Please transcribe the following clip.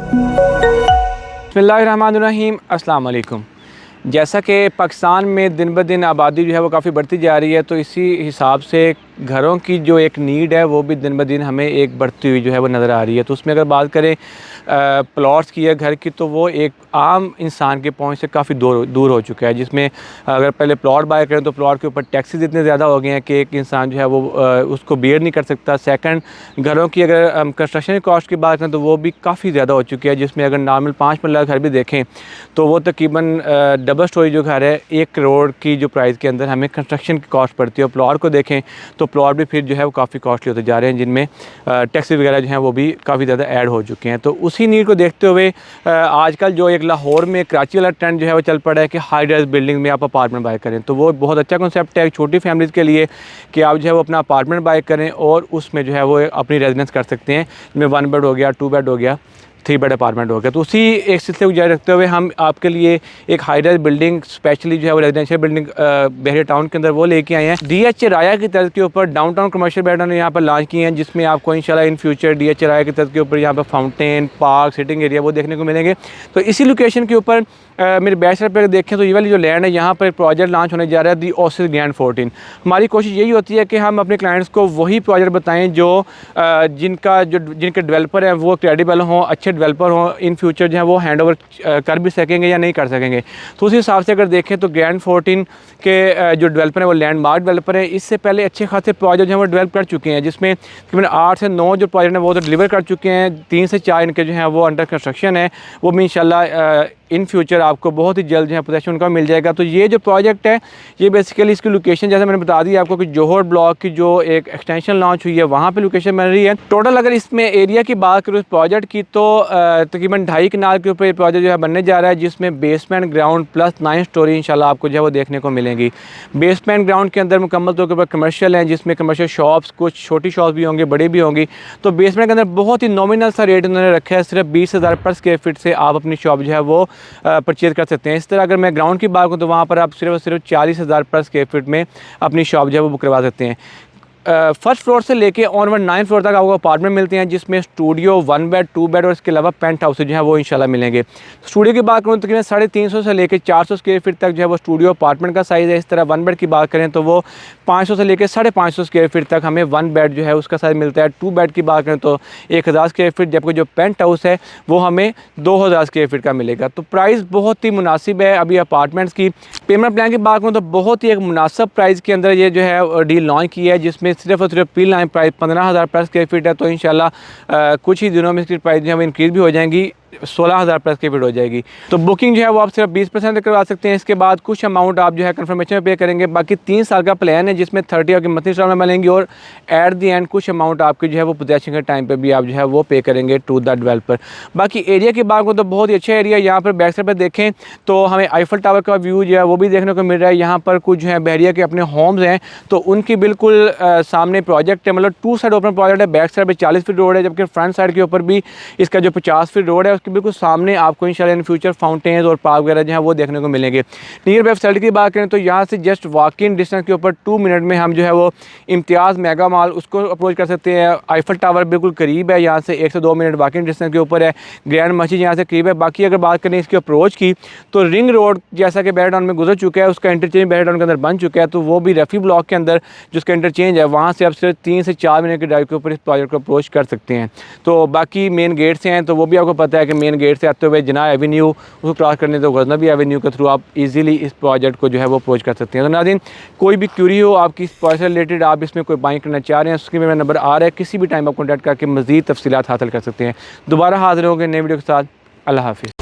बिस्मिल्लाहिर्रहमानिर्रहीम, अस्सलाम वालेकुम। जैसा कि पाकिस्तान में दिन ब दिन आबादी जो है वो काफ़ी बढ़ती जा रही है, तो इसी हिसाब से घरों की जो एक नीड है वो भी दिन ब दिन हमें एक बढ़ती हुई जो है वो नज़र आ रही है। तो उसमें अगर बात करें प्लॉट्स की या घर की, तो वो एक आम इंसान के पहुंच से काफ़ी दूर हो चुका है। जिसमें अगर पहले प्लॉट बाय करें तो प्लॉट के ऊपर टैक्सेस इतने ज़्यादा हो गए हैं कि एक इंसान जो है वो उसको बेयर नहीं कर सकता। सेकंड, घरों की अगर हम कंस्ट्रक्शन कॉस्ट की बात करें तो वो भी काफ़ी ज़्यादा हो चुकी है। जिसमें अगर नॉर्मल 5 मरला घर भी देखें तो वो तकरीबन डबल स्टोरी जो घर है 1 करोड़ की जो प्राइस के अंदर हमें कंस्ट्रक्शन की कॉस्ट पड़ती है। और प्लॉट को देखें तो प्लॉट भी फिर जो है वो काफ़ी कॉस्टली होते जा रहे हैं, जिनमें टैक्स वगैरह जो हैं वो भी काफ़ी ज़्यादा ऐड हो चुके हैं। तो उसी नीड को देखते हुए आजकल जो एक लाहौर में कराची वाला ट्रेंड जो है वो चल पड़ा है कि हाई राइज बिल्डिंग में आप अपार्टमेंट बाय करें। तो वो बहुत अच्छा कॉन्सेप्ट है एक छोटी फैमिलीज़ के लिए कि आप जो है वो अपना अपार्टमेंट बाय करें और उसमें जो है वो अपनी रेजिडेंस कर सकते हैं, जिसमें 1 बेड हो गया, 2 बेड हो गया, 3 बेड अपार्टमेंट हो गया। तो उसी एक सिलसिले को जारी रखते हुए हम आपके लिए एक हाई राइज बिल्डिंग स्पेशली जो है वो रेजिडेंशियल बिल्डिंग बहरिया टाउन के अंदर वो लेके आए हैं। DH राया की तर्ज के ऊपर डाउनटाउन कमर्शियल बेड ने यहाँ पर लॉन्च किए हैं, जिसमें आपको इंशाल्लाह इन फ्यूचर DH राया की तर्ज के ऊपर यहाँ पर फाउंटेन, पार्क, सिटिंग एरिया वो देखने को मिलेंगे। तो इसी लोकेशन के ऊपर मेरे बैक साइड पर देखें तो ये वाली जो लैंड है, यहाँ पर एक प्रोजेक्ट लॉन्च होने जा रहा है, दी ओसिस ग्रैंड 14। हमारी कोशिश यही होती है कि हम अपने क्लाइंट्स को वही प्रोजेक्ट बताएं जो जिनके डेवलपर हैं वो क्रेडिबल हों, अच्छे डेवलपर हों, इन फ्यूचर जो है वो हैंड ओवर कर भी सकेंगे या नहीं कर सकेंगे। तो उसी हिसाब से अगर देखें तो ग्रैंड 14 के जो डेवलपर हैं वो लैंडमार्क डेवलपर हैं। इससे पहले अच्छे खासे प्रोजेक्ट जो हैं वो डेवलप कर चुके हैं, जिसमें तकरीबन 8 से 9 जो प्रोजेक्ट हैं वो तो डिलीवर कर चुके हैं। 3 से 4 इनके जो हैं वो अंडर कंस्ट्रक्शन है, वो भी इंशाल्लाह इन फ्यूचर आपको बहुत ही जल्द जो है पोजेसन उनका मिल जाएगा। तो ये जो प्रोजेक्ट है ये बेसिकली इसकी लोकेशन जैसे मैंने बता दी आपको कि जोहर ब्लॉक की जो एक एक्सटेंशन लॉन्च हुई है वहाँ पे लोकेशन मिल रही है। टोटल अगर इसमें एरिया की बात करूँ इस प्रोजेक्ट की तो तकरीबन 2.5 कनाल के ऊपर ये प्रोजेक्ट जो है बनने जा रहा है, जिसमें बेसमेंट ग्राउंड प्लस 9 स्टोरी इंशाल्लाह आपको जो है वो देखने को मिलेंगी। बेसमेंट ग्राउंड के अंदर मुकम्मल तौर पर कमर्शियल हैं, जिसमें कमर्शियल शॉप्स, कुछ छोटी शॉप्स भी होंगी, बड़ी भी होंगी। तो बेसमेंट के अंदर बहुत ही नॉमिनल सा रेट उन्होंने रखा है, सिर्फ 20,000 पर स्क्वायर फीट से आप अपनी शॉप जो है वो परचेज कर सकते हैं। इस तरह अगर मैं ग्राउंड की बात करूँ तो वहाँ पर आप सिर्फ 40,000 पर स्क्वायर फीट में अपनी शॉप जो है वो बुक करवा सकते हैं। फर्स्ट फ्लोर से लेके ऑनवर्ड 9 फ्लोर तक आपको अपार्टमेंट मिलते हैं, जिसमें स्टूडियो, 1 बेड, 2 बेड और इसके अलावा पेंट हाउस जो है वो इंशाल्लाह मिलेंगे। स्टूडियो की बात करूँ तो तकरीबन 350 से लेकर 400 स्क्वायर फीट तक जो है वो स्टूडियो अपार्टमेंट का साइज़ है। इस तरह 1 बेड की बात करें तो वो 500 से लेकर 550 स्क्वायर फीट तक हमें 1 बेड जो है उसका साइज़ मिलता है। 2 बेड की बात करें तो 1000 स्क्वायर फीट, जबकि जो पेंट हाउस है वो हमें 2000 स्क्वायर फीट का मिलेगा। तो प्राइस बहुत ही मुनासिब है अभी अपार्टमेंट्स की। पेमेंट प्लान की बात करूँ तो बहुत ही एक मुनासिब प्राइस के अंदर ये जो है डील लॉन्च की है, जिसमें सिर्फ और सिर्फ प्राइस 15,000 पर स्क्वायर फीट है। तो इंशाल्लाह कुछ ही दिनों में इसकी प्राइस जो है वो इंक्रीज़ भी हो जाएंगी, 16,000 पर स्क्वायर फीट हो जाएगी। तो बुकिंग जो है वो आप सिर्फ 20% करवा सकते हैं। इसके बाद कुछ अमाउंट आप जो है कंफर्मेशन में पे करेंगे। बाकी 3 साल का प्लान है, जिसमें 30 आपकी मंथली इंस्टॉलमेंट मिलेंगी और एट द एंड कुछ अमाउंट आपकी जो है वो पोजेसन के टाइम पे भी आप जो है वो पे करेंगे टू द डेवलपर। बाकी एरिया की बात करूँ तो बहुत ही अच्छा एरिया। यहाँ पर बैक साइड पर देखें तो हमें आईफल टावर का व्यू जो है वो भी देखने को मिल रहा है। यहाँ पर कुछ जो है बहरिया के अपने होम्स हैं, तो उनकी बिल्कुल सामने प्रोजेक्ट है, मतलब 2 साइड ओपन प्रोजेक्ट है। बैक साइड पर 40 फीट रोड है, जबकि फ्रंट साइड के ऊपर भी इसका जो 50 फीट रोड है उसके बिल्कुल सामने आपको इंशाल्लाह इन फ्यूचर फाउंटेन्स और पार्क वगैरह जो है वो देखने को मिलेंगे। नियर बाय फैसिलिटी की बात करें तो यहाँ से जस्ट वॉकिंग डिस्टेंस के ऊपर 2 मिनट में हम जो है वो इम्तियाज़ मेगा मॉल उसको अप्रोच कर सकते हैं। आईफल टावर बिल्कुल करीब है, यहाँ से 1 से 2 मिनट वॉकिंग डिस्टेंस के ऊपर है। ग्रैंड मस्जिद यहाँ से करीब है। बाकी अगर बात करें इसकी अप्रोच की तो रिंग रोड जैसा कि बहरिया टाउन में गुजर चुका है, उसका इंटरचेंज बहरिया टाउन के अंदर बन चुका है। तो वो भी रफ़ी ब्लॉक के अंदर जिसका इंटरचेंज है वहाँ से आप सिर्फ 3 से 4 मिनट के ड्राइव के ऊपर इस प्रोजेक्ट को अप्रोच कर सकते हैं। तो बाकी मेन गेट से हैं तो वो भी आपको पता है कि मेन गेट से आते हुए जना एवेन्यू उसको क्रॉस करने तो गजनबी एवेन्यू के थ्रू आप इजीली इस प्रोजेक्ट को जो है वो अप्रोच कर सकते हैं। तो नाज़रीन, कोई भी क्यूरी हो आपकी इस प्रोजेक्ट से रिलेटेड, आप इसमें कोई बाइंग करना चाह रहे हैं, उसके मेरा नंबर आ रहा है, किसी भी टाइम आप कॉन्टैक्ट करके मज़ीद तफसीलात हासिल कर सकते हैं। दोबारा हाजिर होंगे नए वीडियो के साथ। अल्लाह हाफ़िज़।